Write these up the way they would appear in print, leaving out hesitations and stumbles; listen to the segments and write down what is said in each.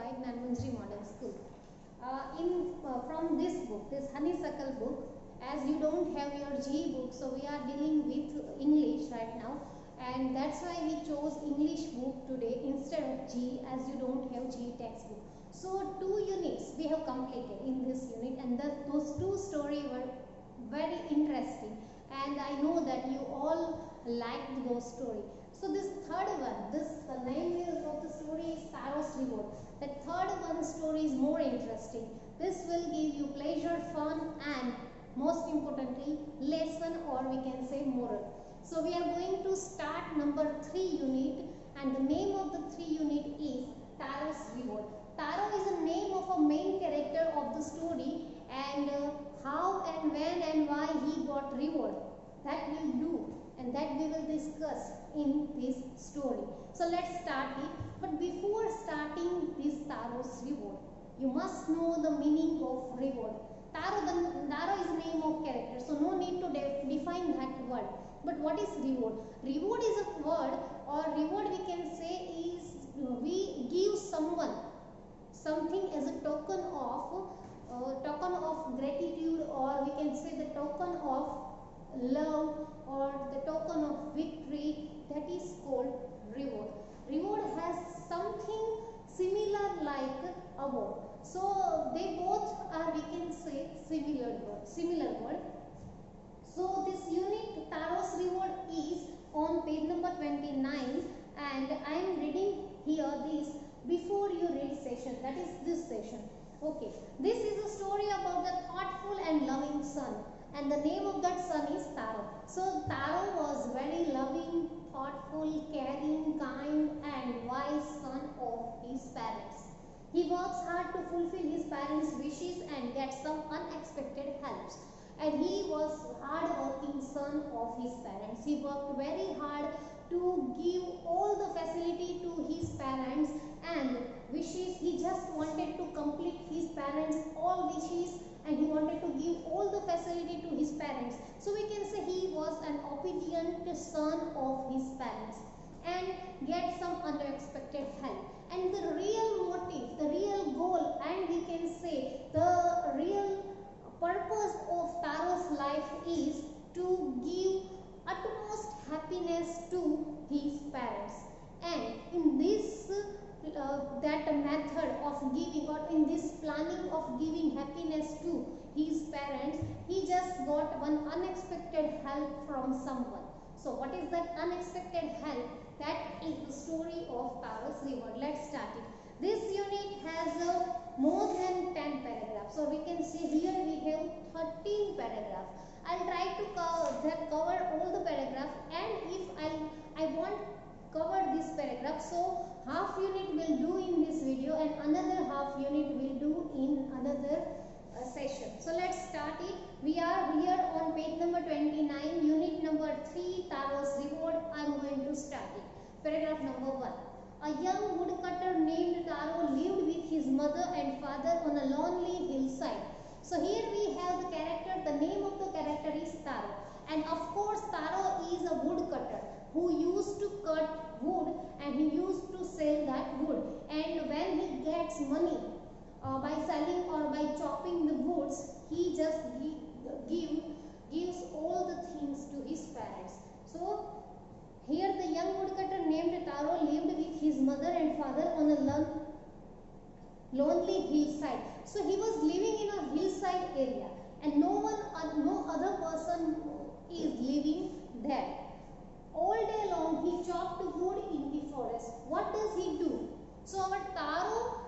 by Nanmanjari Model School. From this book, this honeysuckle book, as you don't have your GE book, so we are dealing with English right now, and that's why we chose English book today instead of GE, as you don't have GE textbook. So 2 units we have completed in this unit, and those 2 stories were very interesting, and I know that you all liked those stories. So this third one, the name of the story is Taro's Reward. The third one story is more interesting. This will give you pleasure, fun, and most importantly lesson, or we can say moral. So we are going to start number 3 unit, and the name of the 3 unit is Taro's Reward. Taro is the name of a main character of the story, and how and when and why he got reward, that we'll do, and that we will discuss in this story. So let's start it. But before starting this Taro's Reward, you must know the meaning of reward. Taro is the name of character, so no need to define that word. But what is reward? Reward is a word, or reward we can say is we give someone something as a token of gratitude, or we can say the token of love, or the token of victory. That is called reward. Reward has something similar like award. So they both are, we can say, similar word. So this unit Taro's Reward is on page number 29, and I am reading here this before you read session, that is this session. Okay, this is a story about the thoughtful and loving son, and the name of that son is Taro. So Taro was very loving, thoughtful, caring, kind, and wise son of his parents. He works hard to fulfill his parents' wishes and gets some unexpected helps. And he was hard-working son of his parents. He worked very hard to give all the facility to his parents and wishes. He just wanted to complete his parents' all wishes, and he wanted to give all the facility to his parents. So we can say he was an obedient son of his parents and get some unexpected help. And the real motive, the real goal, and we can say the real purpose of Taro's life is to give utmost happiness to his parents. And in this that method of giving, or in this planning of giving happiness to his parents, he just got one unexpected help from someone. So what is that unexpected help? That is the story of Taro's Reward. Let's start it. This unit has more than 10 paragraphs. So we can see here we have 13 paragraphs. I'll try to cover all the paragraphs, and if I won't cover this paragraph, so half unit will do in this video and another half unit will do in another session. So let's start it. We are here on page number 29, unit number 3, Taro's Reward. I am going to start it. Paragraph number 1. A young woodcutter named Taro lived with his mother and father on a lonely hillside. So here we have the character, the name of the character is Taro. And of course Taro is a woodcutter who used to cut wood, and he used to sell that wood. And when he gets money by selling or by chopping the woods, he just gives all the things to his parents. So here the young woodcutter named Taro lived with his mother and father on a lonely hillside. So he was living in a hillside area, and no other person is living there. All day long he chopped wood in the forest. What does he do? So our Taro,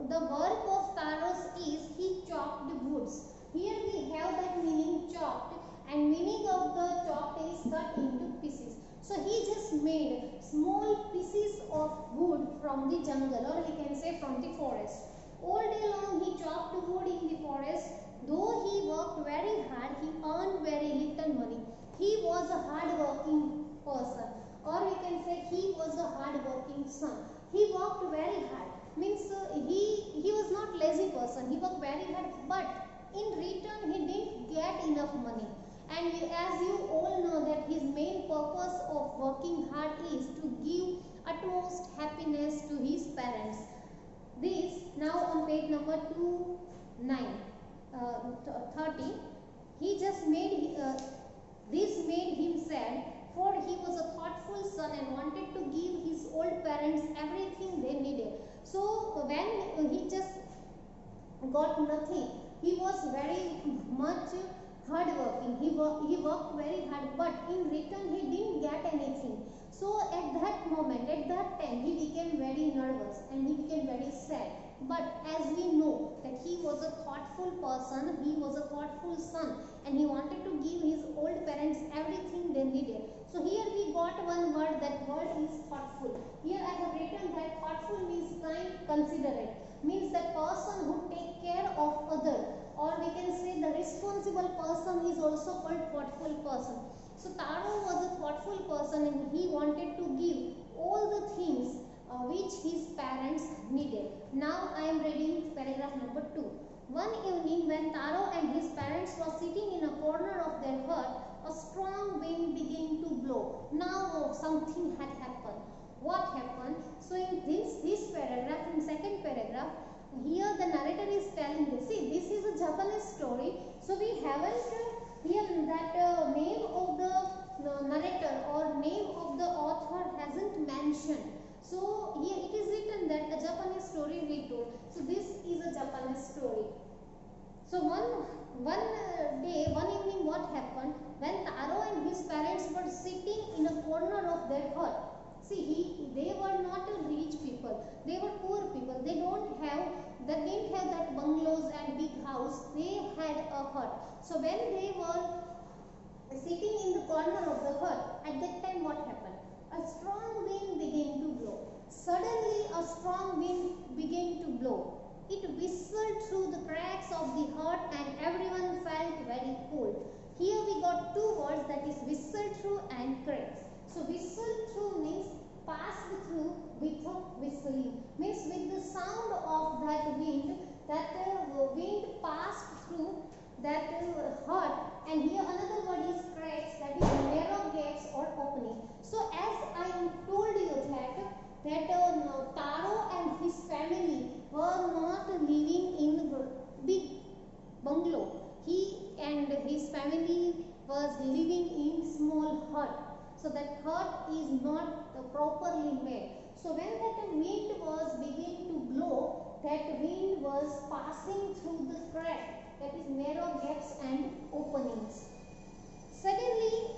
the work of Taro's is he chopped the woods. Here we have that meaning chopped, and meaning of the chopped is cut into pieces. So he just made small pieces of wood from the jungle, or we can say from the forest. All day long he chopped wood in the forest. Though he worked very hard, he earned very little money. He was a hard-working person, or we can say he was a hard-working son. He worked very hard. Means he was not lazy person. He worked very hard, but in return he didn't get enough money. And as you all know that his main purpose of working hard is to give utmost happiness to his parents. This 30, he just made this made him sad, for he was a thoughtful son and wanted to give his old parents everything they needed. So when he just got nothing, he was very much hardworking. He worked very hard, but in return he didn't get anything. So at that moment, at that time, he became very nervous and he became very sad. But as we know that he was a thoughtful person, he was a thoughtful son, and he wanted to give his old parents everything they needed. So here we got one word, that word is thoughtful. Here I have written that thoughtful means kind, considerate, means the person who take care of other, or we can say the responsible person is also called thoughtful person. So Taro was a thoughtful person and he wanted to give all the things which his parents needed. Now I am reading paragraph number 2. One evening when Taro and his parents were sitting in a corner of their hut, a strong wind began to blow. Now something had happened. What happened? So in this paragraph, in second paragraph, here the narrator is telling this. See, this is a Japanese story. So we haven't here that name of the narrator or name of the author hasn't mentioned. So here it is written that a Japanese story we told. So this is a Japanese story. So one evening, what happened when Taro and his parents were sitting in a corner of their hut. See, they were not rich people. They were poor people. They didn't have that bungalows and big house. They had a hut. So when they were sitting in the corner of the hut, at that time what happened? A strong wind began to blow. Suddenly a strong wind began to blow. It whistled through the cracks of the hut and everyone felt very cold. Here we got two words, that is whistled through and cracks. So whistled through means passed through with a whistling. Means with the sound of that wind passed through that hut, and here another word is cracks, that is narrow gaps or opening. So as I told you that Taro and his family were not living in big bungalow. He and his family was living in small hut. So that hut is not properly made. So when that wind was beginning to blow, that wind was passing through the crack, that is narrow gaps and openings. Suddenly,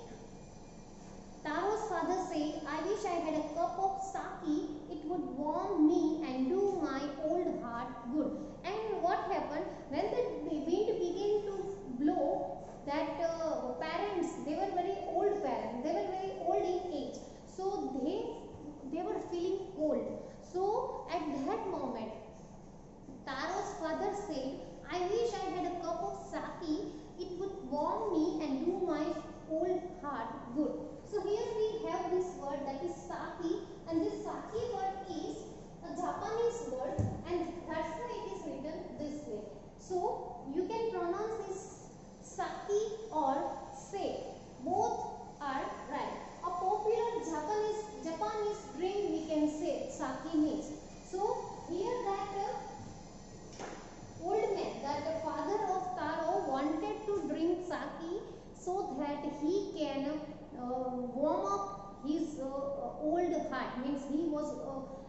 Taro's father said, I wish I had a cup of sake. It would warm me and do my old heart good. And what happened? When the wind began to blow, that parents, they were very old parents. They were very old in age. So they were feeling cold. So at that moment, Taro's father said, I wish I had a cup of sake. It would warm me and do my old heart good. So here we have this word, that is sake, and this sake word is a Japanese word, and that's why it is written this way. So you can pronounce this sake or se. Both are right. A popular Japanese drink, we can say sake means. So here that old man, that the father of Taro wanted to drink sake so that he can warm up his old heart. Means he was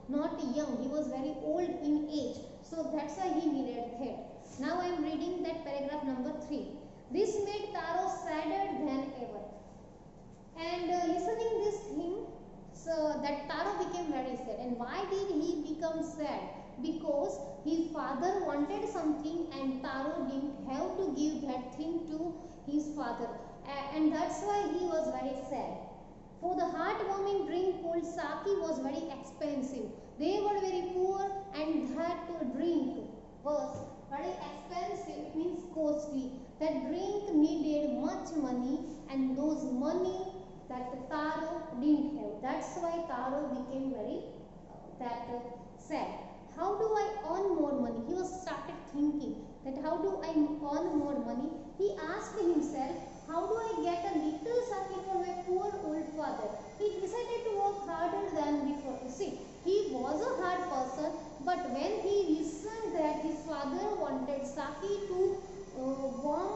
not young, he was very old in age. So that's why he needed that. Now I am reading that paragraph number 3. This made Taro sadder than ever. And listening this thing, so that Taro became very sad. And why did he become sad? Because his father wanted something and Taro didn't have to give that thing to his father. And that's why he was very sad. For the heartwarming drink called sake was very expensive. They were very poor and that drink was very expensive. It means costly. That drink needed much money, and those money that Taro didn't have. That's why Taro became very sad. How do I earn more money? He was started thinking that how do I earn more money? He asked himself, how do I get a little sake for my poor old father? He decided to work harder than before. See, he was a hard person, but when he listened that his father wanted sake to warm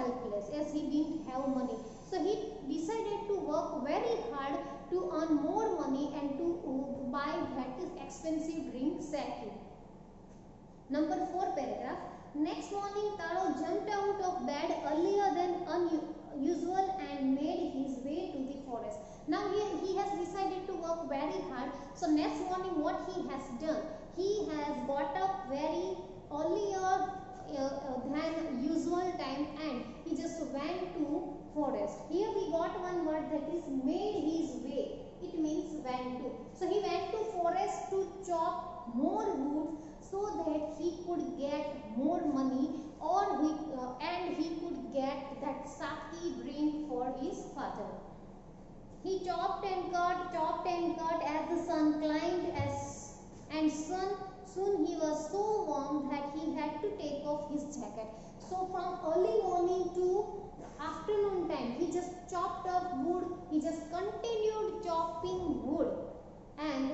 helpless as he didn't have money. So he decided to work very hard to earn more money and to buy that expensive drink sake. Number 4 paragraph. Next morning, Taro jumped out of bed earlier than usual and made his way to the forest. Now he has decided to work very hard. So next morning what he has done, he has got up very earlier than usual time and he just went to forest. Here we got one word, that is made his way. It means went to. So he went to forest to chop more wood so that he could get more money, or and he could get that sake drink for his father. He chopped and cut as the sun climbed, and soon he was so warm that he had to take off his jacket. So from early morning to afternoon time, he just chopped up wood. He just continued chopping wood, and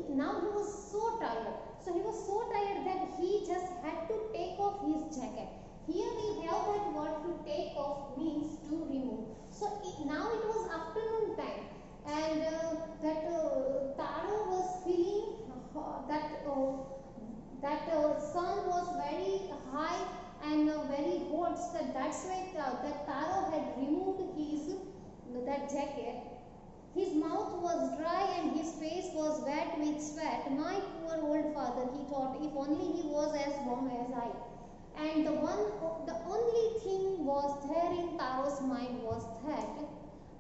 now he was so tired. So he was so tired that he just had to take off his jacket. Here we have that word to take off means to remove. So now it was afternoon time, and Taro was feeling that sun was very high and very hot. So that's why that Taro had removed his that jacket. His mouth was dry and his face was wet with sweat. My poor old father, he thought, if only he was as warm as I. And the only thing was there in Taro's mind was that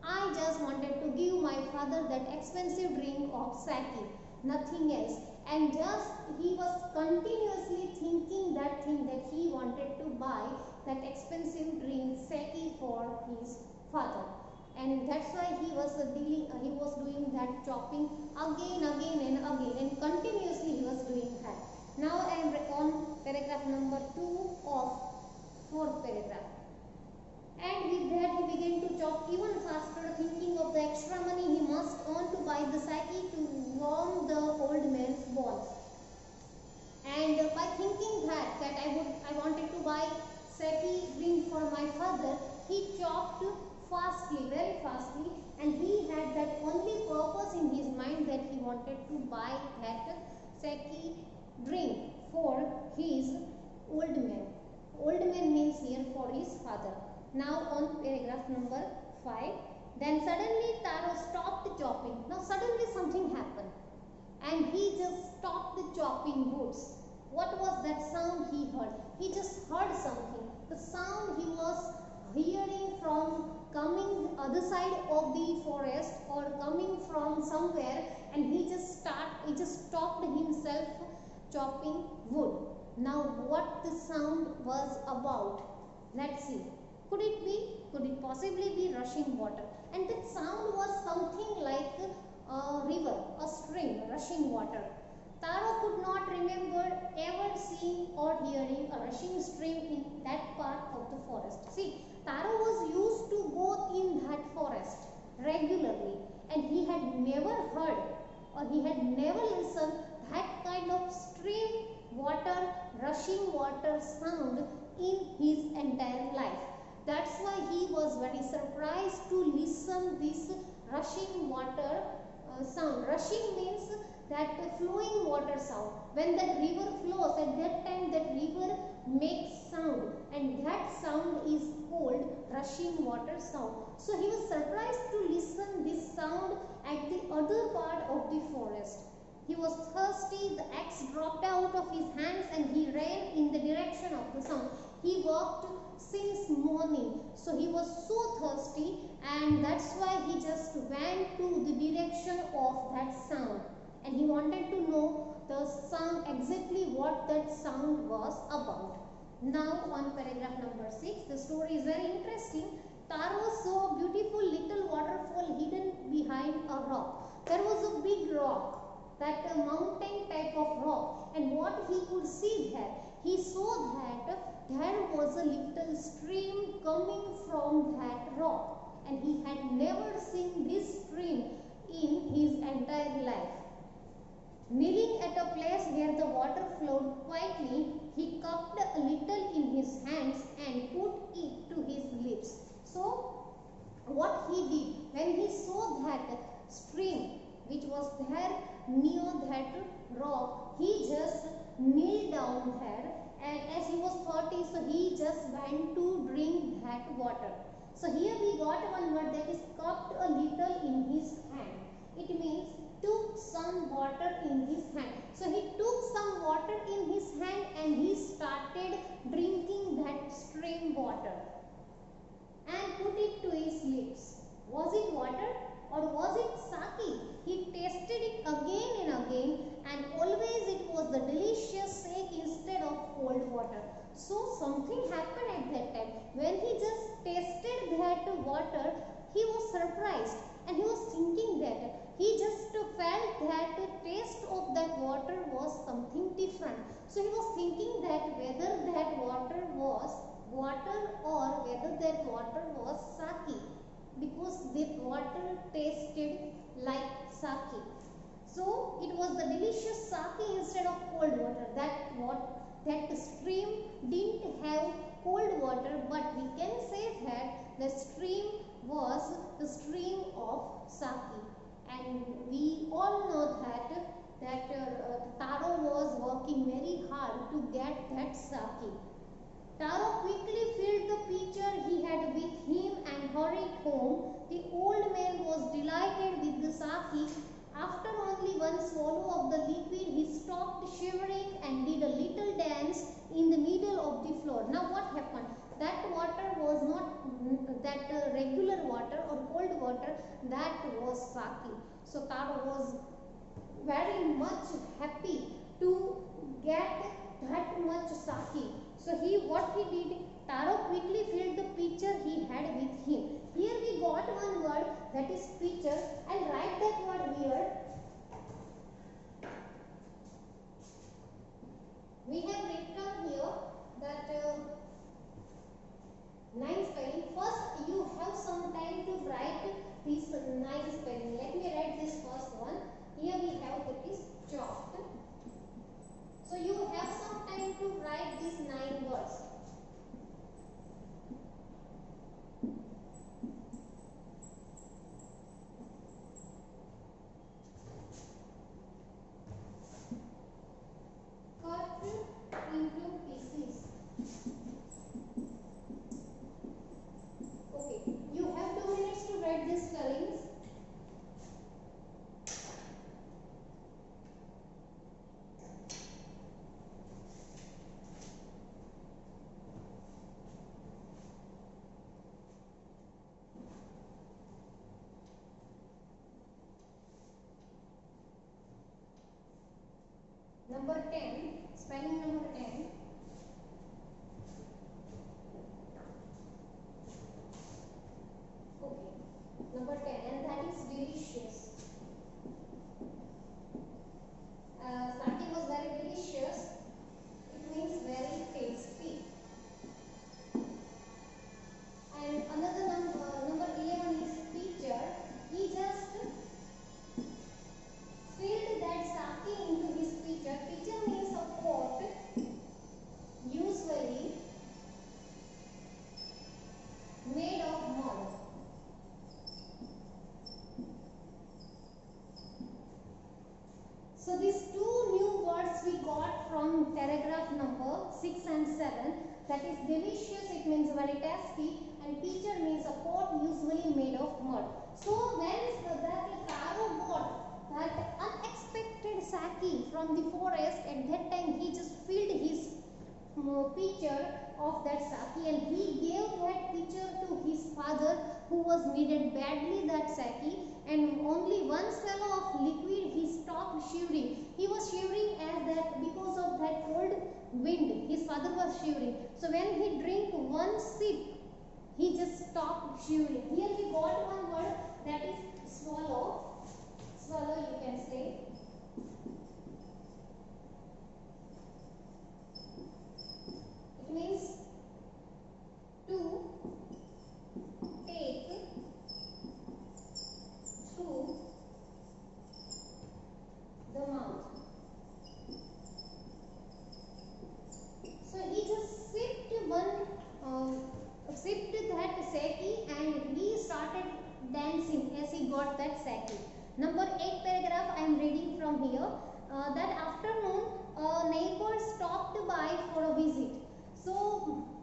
I just wanted to give my father that expensive drink of sake, nothing else. And just he was continuously thinking that thing, that he wanted to buy that expensive drink sake for his father. And that's why he was doing that chopping again and continuously he was doing that. Now I am on paragraph number 2 of 4th paragraph. And with that he began to chop even faster, thinking of the extra money he must earn to buy the sake to warm the old man's bones. And by thinking that I wanted to buy sake drink for my father, he chopped very fastly, and he had that only purpose in his mind, that he wanted to buy that sake drink for his old man. Old man means here for his father. Now on paragraph number 5. Then suddenly Taro stopped chopping. Now suddenly something happened, and he just stopped the chopping woods. What was that sound he heard? He just heard something. The sound he was hearing from coming other side of the forest or coming from somewhere, and he just stopped himself chopping wood. Now what the sound was about? Let's see. Could it possibly be rushing water? And that sound was something like a river, a stream, rushing water. Taro could not remember ever seeing or hearing a rushing stream in that part of the forest. See, Taro was used to go in that forest regularly, and he had never heard or he had never listened that kind of stream water, rushing water sound in his entire life. That's why he was very surprised to listen this rushing water sound. Rushing means that flowing water sound. When that river flows, at that time that river makes sound, and that sound is called rushing water sound. So he was surprised to listen this sound at the other part of the forest. He was thirsty, the axe dropped out of his hands, and he ran in the direction of the sound. He walked since morning, so he was so thirsty, and that's why he just went to the direction of that sound, and he wanted to know the sound, exactly what that sound was about. Now on paragraph number 6, the story is very interesting. Taro saw a beautiful little waterfall hidden behind a rock. There was a big rock, that a mountain type of rock, and what he could see there, he saw that there was a little stream coming from that rock, and he had never seen this stream in his entire life. Kneeling at a place where the water flowed quietly, he cupped a little in his hands and put it to his lips. So what he did, when he saw that stream which was there near that rock, he just kneeled down there, and as he was thirsty, so he just went to drink that water. So here we got one word, that is cupped a little in his hand. It means took some water in his hand. So he took some water in his hand and he started drinking that stream water and put it to his lips. Was it water or was it sake? He tasted it again and again, and always it was the delicious sake instead of cold water. So something happened at that time. When he just tasted that water, he was surprised and he was thinking that he just felt that the taste of that water was something different. So he was thinking that whether that water was water or whether that water was sake, because that water tasted like sake. So it was the delicious sake instead of cold water. That stream didn't have cold water, but we can say that the stream was the stream of sake. And we all know that Taro was working very hard to get that sake. Taro quickly filled the pitcher he had with him and hurried home. The old man was delighted with the sake. After only one swallow of the liquid, he stopped shivering and did a little dance in the middle of the floor. Now what happened? That water was not that regular water or cold water, that was sake. So Taro was very much happy to get that much sake. So what he did, Taro quickly filled the pitcher he had with him. Here we got one word, that is pitcher. I'll write that word here. We have written here that 9 spelling. First you have some time to write this 9 spelling. Let me write this first one. Here we have, that is chopped. So you have some time to write these 9 words. Cut into pieces. Okay, you have 2 minutes to write these spellings. Number 10, spelling number 10. Okay, number 10, and that is delicious. Sake was very delicious. It means very tasty. And another number 11 is pitcher. He just filled that sake into his pitcher. Pitcher means a pot, usually made of mud. So these 2 new words we got from paragraph number 6 and 7. That is delicious, it means very tasty, and pitcher means a pot usually made of mud. So when that Taro got that unexpected sake from the forest, at that time he just filled his pitcher of that sake and he gave that pitcher to his father, who was needed badly that sake, and only one swallow of liquid he stopped shivering. He was shivering as that because of that cold wind. His father was shivering. So when he drank one sip, he just stopped shivering. Here we got one word, that is swallow. Swallow, you can say. It means to take through the mouth. got that Saki. Number 8 paragraph I am reading from here. That afternoon a neighbor stopped by for a visit. So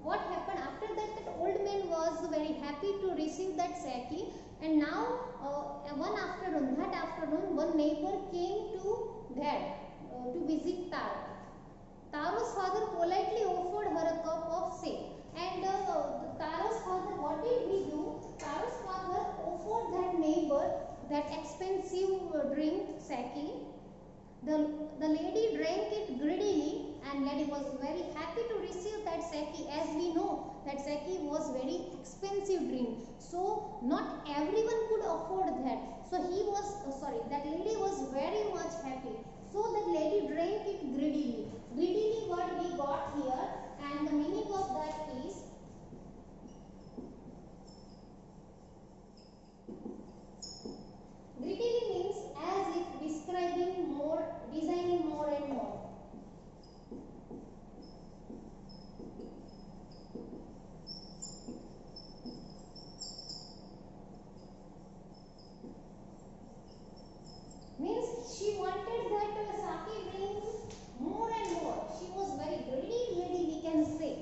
what happened after that? That old man was very happy to receive that Saki, and now that afternoon one neighbor came to there to visit Taro. Taro's father politely offered her a cup of sake. And Taro's father, what did he do? Taro's father offered that neighbor that expensive drink, Saki. The lady drank it greedily, and lady was very happy to receive that Saki. As we know, that Saki was very expensive drink. So not everyone could afford that. So that lady was very much happy. So that lady drank it greedily. Greedily, what we got here, and the meaning of that is greedily means as if describing more, designing more and more. Means she wanted that Saki drink more and more. She was very greedy lady, we can say.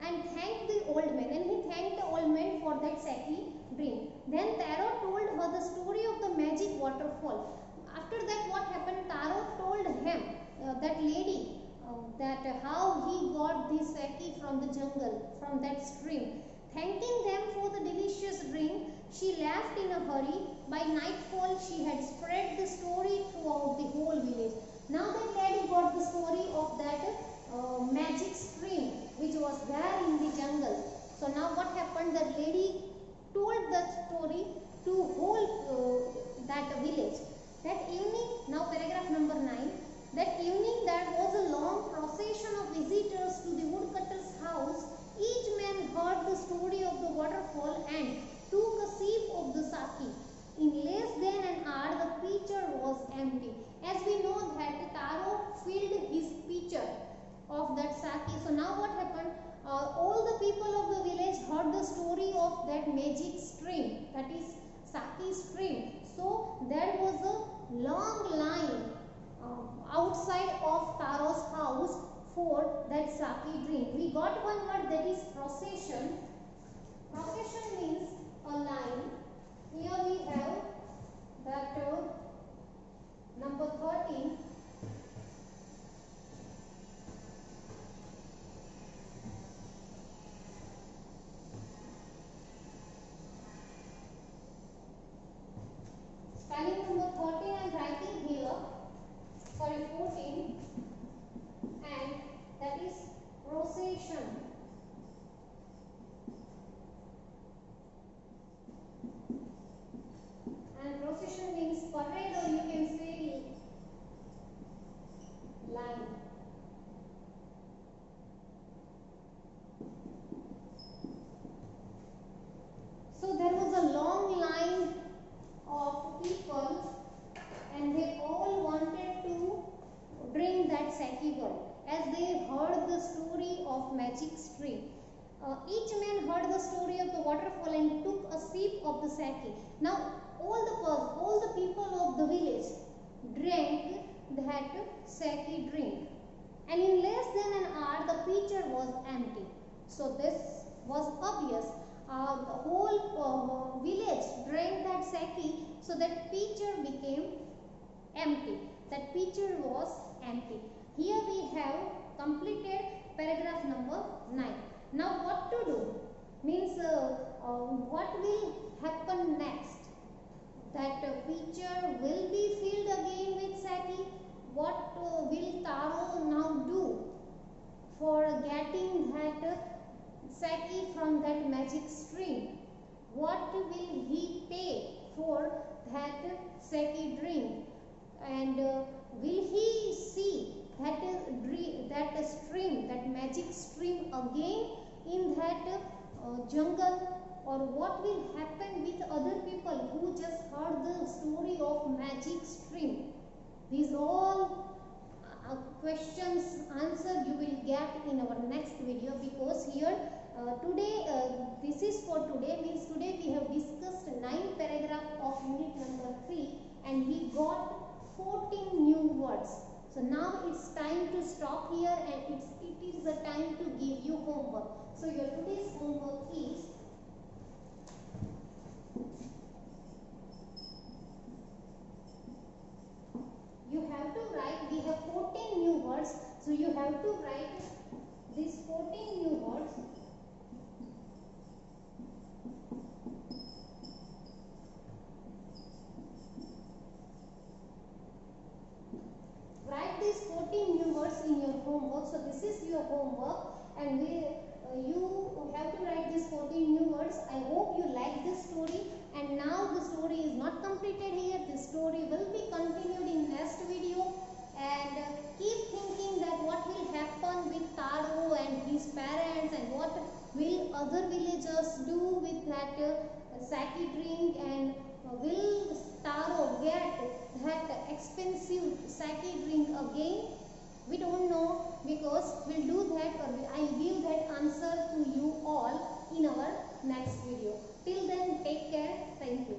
And thanked the old man, and he thanked the old man for that Saki drink. Then Taro told her the story of the magic waterfall. After that, what happened? Taro told him, that lady, that how he got this Saki from the jungle, from that stream. Thanking them for the delicious drink, she left in a hurry. By nightfall, she had spread the story throughout the whole village. Now that lady got the story of that magic stream which was there in the jungle. So now what happened? That lady told the story to whole that village. That evening, now paragraph number 9. That evening there was a long procession of visitors to the woodcutter's house. Each man heard the story of the waterfall and took a sip of the Saki. In less than an hour, the pitcher was empty. As we know that Taro filled his pitcher of that Saki. So now what happened? All the people of the village heard the story of that magic stream, that is Saki stream. So there was a long line outside of Taro's house for that Saki drink. We got one word, that is procession. Procession means a line. Here we have that number 13. Spelling number 13 I am writing here. Sorry, 14. And that is procession. And procession means parade, or you can say line. So there was a long line of people, and they all wanted to drink that Saki girl, as they heard the story of magic stream. Each man heard the story of the waterfall and took a sip of the Saki. Now all the people of the village drank that Saki drink, and in less than an hour the pitcher was empty. So this was obvious. The whole village drank that Saki, so that pitcher became empty. That pitcher was empty. Here we have completed paragraph number 9. Now what to do? Means what will happen next? That pitcher will be filled again with Saki. What will Taro now do for getting that Saki from that magic stream? What will he pay for that Saki drink? And will he see that stream, that magic stream again in that jungle? Or what will happen with other people who just heard the story of magic stream? These all questions answered you will get in our next video, because here today this is for today, means today we have discussed 9 paragraph and we got 14 new words. So now it's time to stop here, and it is the time to give you homework. So your today's homework is you have to write, we have 14 new words, so you have to write these 14 new words. Write these 14 new words in your homework. So this is your homework, and you have to write these 14 new words. I hope you like this story, and now the story is not completed here. This story will be continued in next video, and keep thinking that what will happen with Taro and his parents, and what will other villagers do with that sake drink, and will Taro get that expensive sake drink again? We don't know, because we'll do that, or I'll give that answer to you all in our next video. Till then, take care. Thank you.